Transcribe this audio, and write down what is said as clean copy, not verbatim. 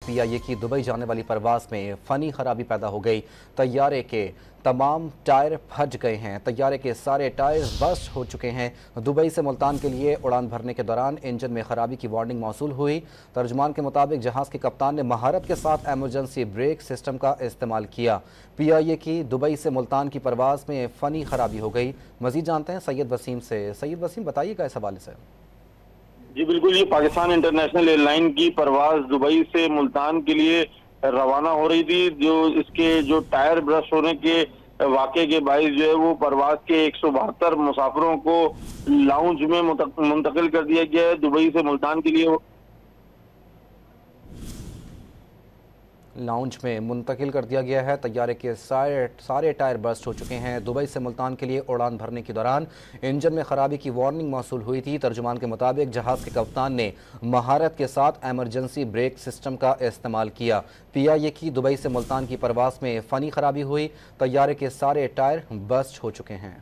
PIA की Dubai जाने वाली परवास में फ़नी खराबी पैदा हो गई। तैयारे के तमाम टायर फट गए हैं। तैयारे के सारे टायर बस्ट हो चुके हैं। दुबई से मुल्तान के लिए उड़ान भरने के दौरान इंजन में खराबी की वार्निंग मौसूल हुई। तर्जुमान के मुताबिक जहाज़ के कप्तान ने महारत के साथ एमरजेंसी ब्रेक सिस्टम का इस्तेमाल किया। PIA की दुबई से मुल्तान की परवास में फ़नी खराबी हो गई। मज़ीद जानते हैं सैयद वसीम से। सैयद वसीम, बताइएगा इस हवाले से। जी बिल्कुल, ये पाकिस्तान इंटरनेशनल एयरलाइन की परवाज दुबई से मुल्तान के लिए रवाना हो रही थी। इसके टायर ब्रश होने के वाक़े के बाइस जो है वो परवाज के 172 मुसाफिरों को लाउंज में मुंतकिल कर दिया गया है। दुबई से मुल्तान के लिए लाउंज में मुंतकिल कर दिया गया है। तैयारे के सारे टायर बस्ट हो चुके हैं। दुबई से मुल्तान के लिए उड़ान भरने के दौरान इंजन में खराबी की वार्निंग मौसूल हुई थी। तर्जुमान के मुताबिक जहाज़ के कप्तान ने महारत के साथ एमरजेंसी ब्रेक सिस्टम का इस्तेमाल किया। PIA की दुबई से मुल्तान की परवास में फ़नी खराबी हुई। तैयारे के सारे टायर बस्ट हो चुके हैं।